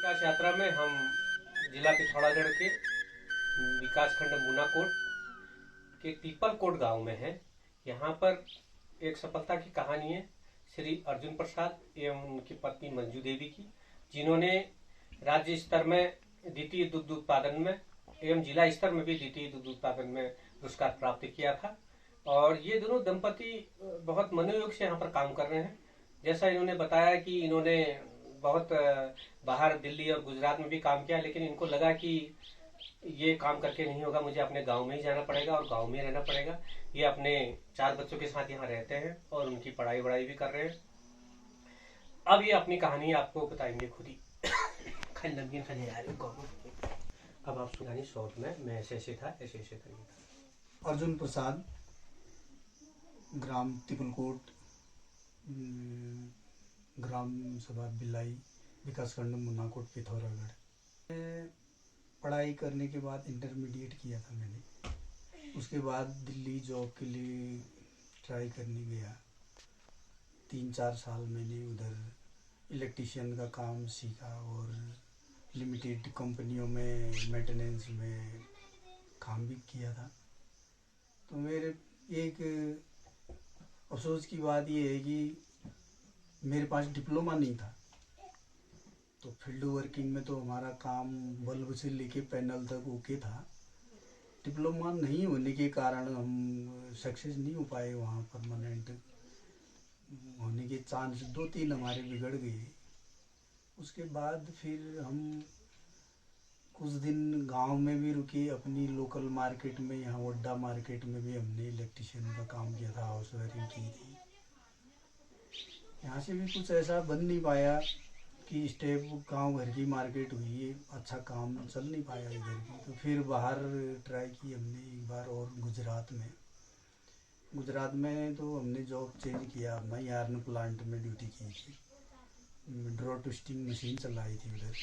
विकास यात्रा में हम जिला पिथौरागढ़ के विकासखंड मुनाकोट के पीपलकोट गांव में हैं। यहाँ पर एक सफलता की कहानी है श्री अर्जुन प्रसाद एवं उनकी पत्नी मंजू देवी की, जिन्होंने राज्य स्तर में द्वितीय दुग्ध उत्पादन में एवं जिला स्तर में भी द्वितीय दुग्ध उत्पादन में पुरस्कार प्राप्त किया था। और ये दोनों दंपति बहुत मनोयोग से यहाँ पर काम कर रहे हैं। जैसा इन्होंने बताया कि इन्होंने बहुत बाहर दिल्ली और गुजरात में भी काम किया, लेकिन इनको लगा कि ये काम करके नहीं होगा, मुझे अपने गांव में ही जाना पड़ेगा और गांव में रहना पड़ेगा। ये अपने 4 बच्चों के साथ यहाँ रहते हैं और उनकी पढ़ाई वढ़ाई भी कर रहे हैं। अब ये अपनी कहानी आपको बताएंगे खुद ही। अब आप सुनाइए शॉर्ट में, मैं ऐसे ऐसे था, ऐसे ऐसे था। अर्जुन प्रसाद, ग्राम तिपलकोट, ग्राम सभा बिलाई, विकासखंड मुनाकोट, पिथौरागढ़। पढ़ाई करने के बाद इंटरमीडिएट किया था मैंने। उसके बाद दिल्ली जॉब के लिए ट्राई करने गया। 3-4 साल मैंने उधर इलेक्ट्रीशियन का काम सीखा और लिमिटेड कंपनियों में मेंटेनेंस में काम भी किया था। तो मेरे एक अफसोस की बात ये है कि मेरे पास डिप्लोमा नहीं था। तो फील्ड वर्किंग में तो हमारा काम बल्ब से लेके पैनल तक ओके था। डिप्लोमा नहीं होने के कारण हम सक्सेस नहीं हो पाए। वहाँ परमानेंट होने के चांस 2-3 हमारे बिगड़ गए। उसके बाद फिर हम कुछ दिन गांव में भी रुके, अपनी लोकल मार्केट में, यहाँ वड्डा मार्केट में भी हमने इलेक्ट्रीशियन का काम किया था, हाउस वायरिंग की थी। यहाँ से भी कुछ ऐसा बन नहीं पाया कि स्टेप गांव घर की मार्केट हुई, अच्छा काम चल नहीं पाया इधर भी। तो फिर बाहर ट्राई की हमने एक बार और, गुजरात में तो हमने जॉब चेंज किया। मैं यार्न प्लांट में ड्यूटी की थी, ड्रॉ ट्विस्टिंग मशीन चलाई थी उधर।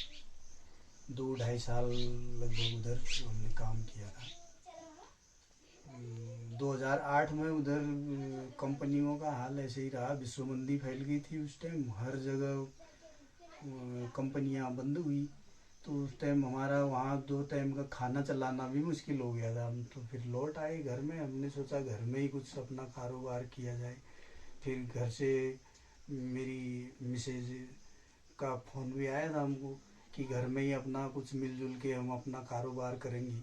2-2.5 साल लगभग उधर हमने काम किया था। 2008 में उधर कंपनियों का हाल ऐसे ही रहा, विश्व मंदी फैल गई थी उस टाइम, हर जगह कंपनियां बंद हुई। तो उस टाइम हमारा वहाँ 2 टाइम का खाना चलाना भी मुश्किल हो गया था। हम तो फिर लौट आए घर में। हमने सोचा घर में ही कुछ अपना कारोबार किया जाए। फिर घर से मेरी मिसेज का फ़ोन भी आया था हमको कि घर में ही अपना कुछ मिलजुल के हम अपना कारोबार करेंगे।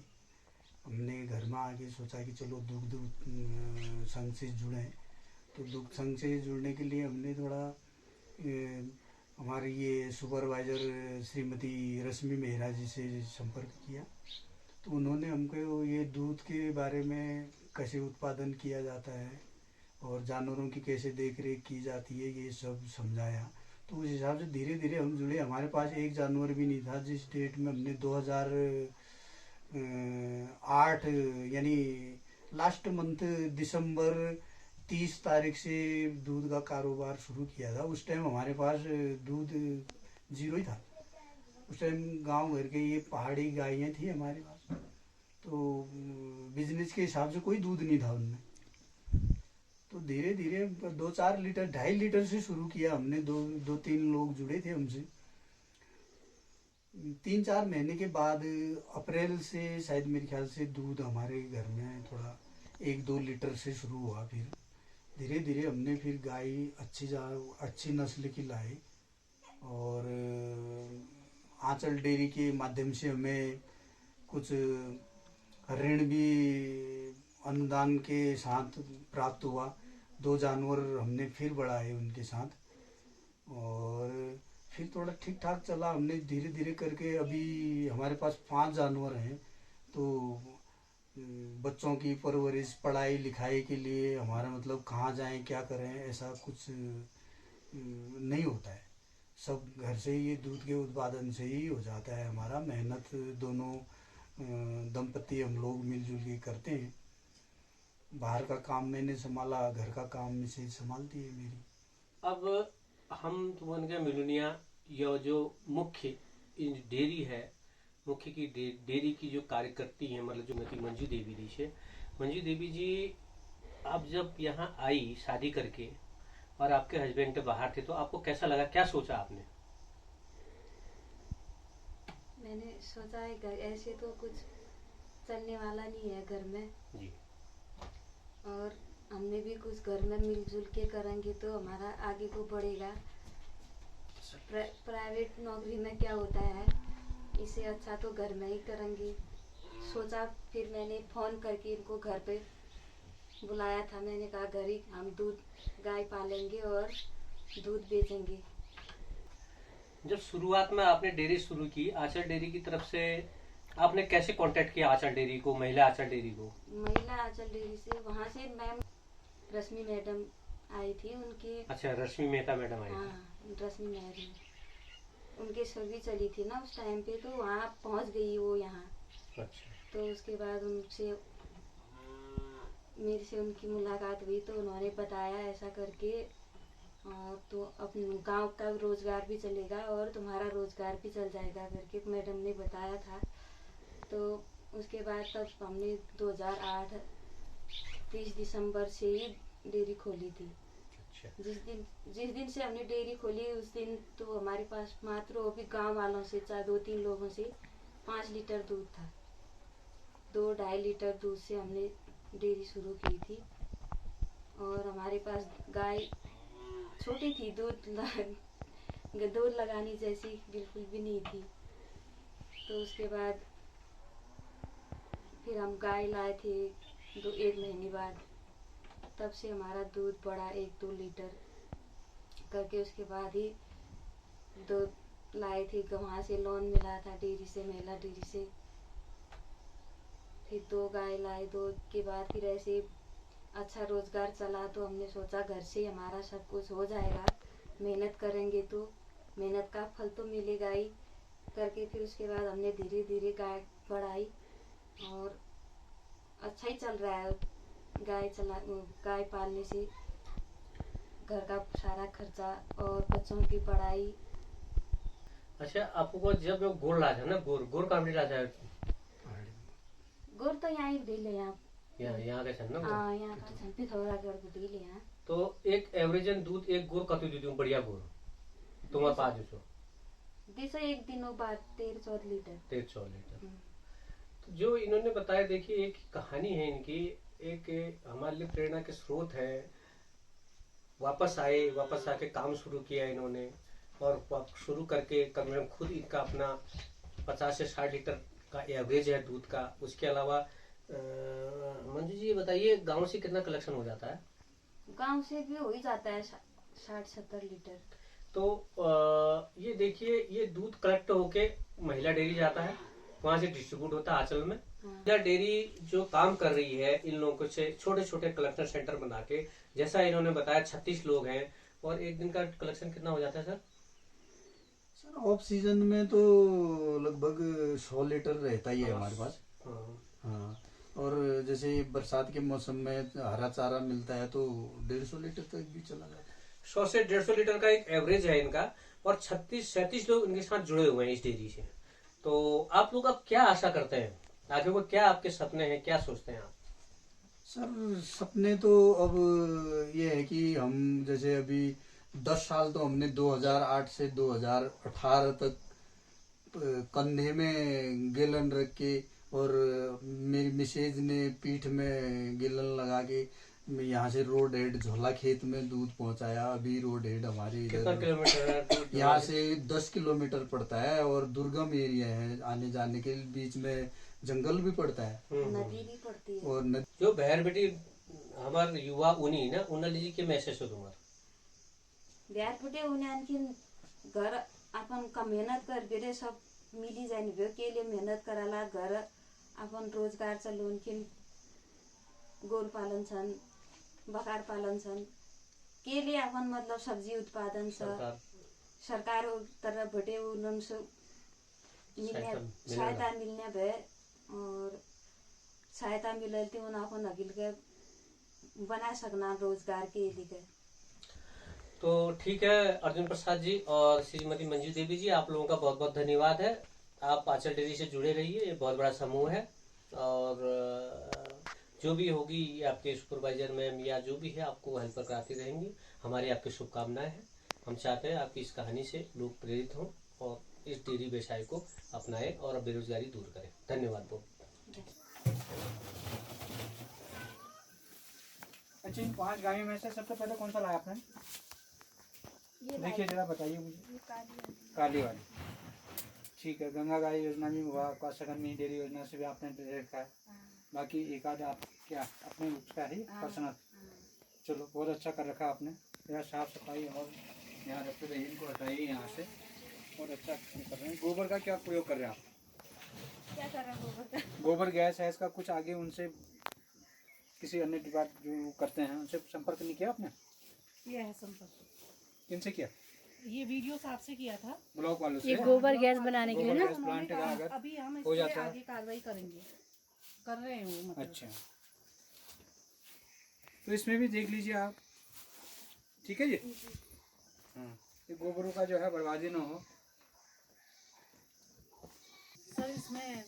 हमने घर में आके सोचा कि चलो दुग्ध संघ से जुड़ें। तो दुग्ध संघ से जुड़ने के लिए हमने थोड़ा हमारे ये सुपरवाइज़र श्रीमती रश्मि मेहरा जी से संपर्क किया। तो उन्होंने हमको ये दूध के बारे में कैसे उत्पादन किया जाता है और जानवरों की कैसे देख रेख की जाती है, ये सब समझाया। तो उस हिसाब से धीरे धीरे हम जुड़े। हमारे पास एक जानवर भी नहीं था जिस डेट में हमने 2008 यानी लास्ट मंथ दिसंबर 30 तारीख से दूध का कारोबार शुरू किया था। उस टाइम हमारे पास दूध 0 ही था। उस टाइम गांव भर के ये पहाड़ी गायें थी हमारे पास। तो बिजनेस के हिसाब से कोई दूध नहीं था उनमें। तो धीरे धीरे 2-4 लीटर, 2.5 लीटर से शुरू किया हमने। 2-3 लोग जुड़े थे हमसे। 3-4 महीने के बाद अप्रैल से शायद मेरे ख्याल से दूध हमारे घर में थोड़ा 1-2 लीटर से शुरू हुआ। फिर धीरे धीरे हमने फिर गाय अच्छी नस्ल की लाई और आंचल डेयरी के माध्यम से हमें कुछ ऋण भी अनुदान के साथ प्राप्त हुआ। 2 जानवर हमने फिर बढ़ाए उनके साथ और फिर थोड़ा ठीक ठाक चला। हमने धीरे धीरे करके अभी हमारे पास 5 जानवर हैं। तो बच्चों की परवरिश, पढ़ाई लिखाई के लिए हमारा मतलब कहाँ जाएं, क्या करें, ऐसा कुछ नहीं होता है। सब घर से ही, ये दूध के उत्पादन से ही हो जाता है हमारा। मेहनत दोनों दंपति हम लोग मिलजुल के करते हैं। बाहर का काम मैंने संभाला, घर का काम मिसेज संभालती है मेरी। अब हम तो बन गया मिलुनिया, यह जो मुख्य डेयरी है, मुख्य की डेयरी की जो कार्य करती है, मतलब जो मंजू देवी जी से, मंजू देवी जी आप जब यहाँ आई शादी करके और आपके हस्बैंड बाहर थे, तो आपको कैसा लगा, क्या सोचा आपने? मैंने सोचा है घर ऐसे तो कुछ चलने वाला नहीं है घर में, जी। और हमने भी कुछ घर में मिलजुल के करेंगे तो हमारा आगे को बढ़ेगा। प्राइवेट नौकरी में क्या होता है, इससे अच्छा तो घर में ही करेंगे सोचा। फिर मैंने फ़ोन करके इनको घर पे बुलाया था। मैंने कहा घर ही हम दूध गाय पालेंगे और दूध बेचेंगे। जब शुरुआत में आपने डेयरी शुरू की आंचल डेयरी की तरफ से, आपने कैसे कांटेक्ट किया आंचल डेयरी को, महिला आंचल डेयरी को? महिला आंचल डेयरी से वहाँ से मैम रश्मि मैडम आई थी उनकी। अच्छा, रश्मि मेहता मैडम आई थी। हाँ, रश्मि मैडम उनकी सर्विस चली थी ना उस टाइम पे, तो वहाँ पहुँच गई वो यहाँ। अच्छा। तो उसके बाद उनसे मेरे से उनकी मुलाकात हुई तो उन्होंने बताया ऐसा करके, और तो अपने गांव का रोजगार भी चलेगा और तुम्हारा रोजगार भी चल जाएगा करके मैडम ने बताया था। तो उसके बाद तब हमने 2008 30 दिसंबर से ही डेयरी खोली थी। अच्छा। जिस दिन से हमने डेयरी खोली उस दिन तो हमारे पास मात्र वो भी गाँव वालों से 2-3 लोगों से 5 लीटर दूध था। 2-2.5 लीटर दूध से हमने डेयरी शुरू की थी। और हमारे पास गाय छोटी थी, दूध लगाने जैसी बिल्कुल भी नहीं थी। तो उसके बाद फिर हम गाय लाए थे 1 महीने बाद। तब से हमारा दूध बढ़ा 1-2 लीटर करके। उसके बाद ही दूध लाए थे, वहाँ से लोन मिला था डेयरी से, महिला डेयरी से। फिर 2 गाय लाए, 2 के बाद फिर ऐसे अच्छा रोजगार चला तो हमने सोचा घर से हमारा सब कुछ हो जाएगा, मेहनत करेंगे तो मेहनत का फल तो मिलेगा ही करके। फिर उसके बाद हमने धीरे धीरे गाय बढ़ाई और अच्छा ही चल रहा है। गाय पालने से घर का सारा खर्चा और बच्चों की पढ़ाई। अच्छा, आपको जब वो गुड़ लाया था ना, गुड़ कहाँ लाया था? गुड़ तो यहाँ ही ले यहाँ के छन ना गुड़? हाँ, यहाँ का छन पिथौरागढ़ को ले यहाँ। तो एक एवरेजन दूध एक गुड़ कतु दी दूं बढ़िया गुड़ तुम्हारे पास जो दिसो एक दिनों बाद 13-14 लीटर। 13-14 लीटर। तो जो इन्होंने बताया, देखिए एक कहानी है इनकी, एक हमारे लिए प्रेरणा के स्रोत है। वापस आके काम शुरू किया इन्होंने, और शुरू करके कम से कम खुद इनका अपना 50 से 60 लीटर का एवरेज है दूध का। उसके अलावा मंजू जी ये बताइए, गांव से कितना कलेक्शन हो जाता है? गांव से भी हो ही जाता है 60-70 लीटर। तो ये देखिए, ये दूध कलेक्ट होके महिला डेयरी जाता है, वहां से डिस्ट्रीब्यूट होता है आंचल में। महिला डेयरी जो काम कर रही है इन लोगों से छोटे छोटे कलेक्शन सेंटर बना के, जैसा इन्होंने बताया 36 लोग हैं, और एक दिन का कलेक्शन कितना हो जाता है सर? सर ऑफ सीजन में तो लगभग 100 लीटर रहता ही है हमारे पास। हाँ, और जैसे बरसात के मौसम में हरा चारा मिलता है तो 150 लीटर तक भी चला जाता है। 100 से 150 लीटर का एक एवरेज है इनका, और 36-37 लोग इनके साथ जुड़े हुए हैं इस डेयरी से। तो आप लोग अब क्या आशा करते हैं आगे को, क्या आपके सपने हैं, क्या सोचते हैं आप? सर सपने तो अब ये है कि हम जैसे अभी 10 साल तो हमने 2008 से 2018 तक कंधे में गेलन रख के, और मेरी मिसेज ने पीठ में गेलन लगा के यहाँ से रोड हेड झोला खेत में दूध पहुंचाया। अभी रोड हेड हमारे कितना किलोमीटर है? यहाँ से 10 किलोमीटर पड़ता है, और दुर्गम एरिया है, आने जाने के बीच में जंगल भी पड़ता है, नदी भी पड़ती है। और जो बहर बेटी हमारे युवा उन्हीं ना उन्नली जी के मैसेज हो तुम्हारा बिहार फुटे उन्हें आणखीन घर आपण का मेहनत कर बेरे सब मिली जाने भ्यो के लिए मेहनत कराला घर आपण रोजगार चालून आणखीन गोर पालन छन्, बकार पालन छन् के लिए अपन मतलब सब्जी उत्पादन छ सरकार तरफ भटे उन्होंने सहायता मिलने भे, और सहायता मिले तो उन अपन अगिल के बना सकना रोजगार के लिए। तो ठीक है अर्जुन प्रसाद जी और श्रीमती मंजू देवी जी, आप लोगों का बहुत बहुत धन्यवाद है। आप आंचल डेयरी से जुड़े रहिए, ये बहुत बड़ा समूह है, और जो भी होगी आपके सुपरवाइजर मैम या जो भी है आपको हेल्प कराती रहेंगी। हमारी आपकी शुभकामनाएं हैं। हम चाहते हैं आपकी इस कहानी से लोग प्रेरित हों और इस डेयरी व्यवसाय को अपनाएं और बेरोजगारी दूर करें। धन्यवाद बहुत। अच्छा, इन 5 गायों में से सबसे पहले कौन सा लाया आपने? देखिए जरा बताइए मुझे। काली वाली, ठीक है। गंगा गाय योजना भी हुआ आपका, सगन डेयरी योजना से भी आपने ले रखा है। बाकी एक आध आप क्या अपने उसका है पर्सनल? चलो बहुत अच्छा कर रखा आपने। यहाँ साफ सफाई और यहाँ रखते रहिए, इनको हटाइए यहाँ से। बहुत अच्छा कर रहे हैं। गोबर का क्या प्रयोग कर रहे हैं आप? क्या कर रहा है गोबर गैस है इसका कुछ आगे उनसे किसी अन्य विभाग जो करते हैं उनसे संपर्क नहीं किया आपने? किया है संपर्क। किनसे किया? ये वीडियो आपसे किया था ब्लॉक वालों से। ये गोबर गैस बनाने के लिए ना। प्लांट का अगर अभी हम इस हो पे जाता है। आगे कार्रवाई करेंगे, कर रहे हैं वो मतलब। अच्छा, तो इसमें भी देख लीजिए आप, ठीक है जी। हाँ, ये गोबरों का जो है बर्बादी ना हो। सर इसमें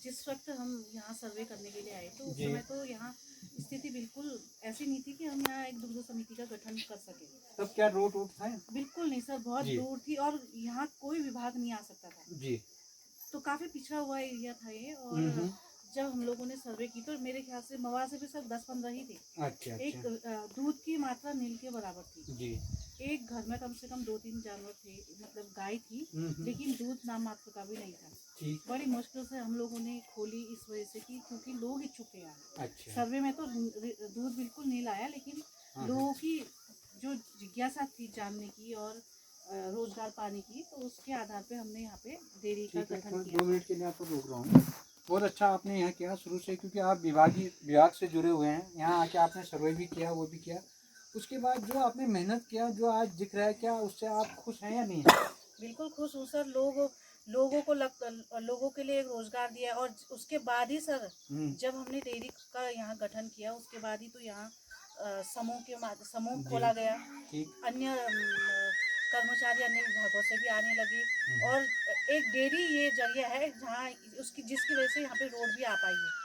जिस वक्त हम यहाँ सर्वे करने के लिए आए तो उस जी। समय तो यहाँ स्थिति बिल्कुल ऐसी नहीं थी कि हम यहाँ एक दुग्ध समिति का गठन कर सके। तब क्या रोड था? बिल्कुल नहीं सर, बहुत जी। दूर थी और यहाँ कोई विभाग नहीं आ सकता था। जी। तो काफी पिछड़ा हुआ एरिया था ये। और जब हम लोगों ने सर्वे की तो मेरे ख्याल से मवासे भी सर 10-15 ही थे। अच्छा, एक दूध की मात्रा नील के बराबर थी जी। एक घर में कम से कम 2-3 जानवर थे, मतलब गाय थी, लेकिन दूध नाम मात्र का भी नहीं था। ठीक। बड़ी मुश्किल से हम लोगों ने खोली इस वजह से कि क्योंकि लोग इच्छुक थे यहाँ। अच्छा। सर्वे में तो दूध बिल्कुल नहीं लाया, लेकिन लोगों की जो जिज्ञासा थी जानने की और रोजगार पाने की, तो उसके आधार पे हमने यहाँ पे डेयरी का गठन किया। 2 मिनट के लिए आपको रोक रहा हूँ। बहुत अच्छा आपने यहाँ किया शुरू से, क्योंकि आप विभाग से जुड़े हुए हैं। यहाँ आके आपने सर्वे भी किया, वो भी किया। उसके बाद जो आपने मेहनत किया, जो आज दिख रहा है, क्या उससे आप खुश हैं या नहीं है? बिल्कुल खुश हूँ सर। लोगों के लिए एक रोजगार दिया और उसके बाद ही सर जब हमने डेयरी का यहाँ गठन किया उसके बाद ही तो यहाँ समूह खोला गया। अन्य कर्मचारी अन्य विभागों से भी आने लगे और एक डेयरी ये जगह है जहाँ जिसकी वजह से यहाँ पे रोड भी आ पाई है।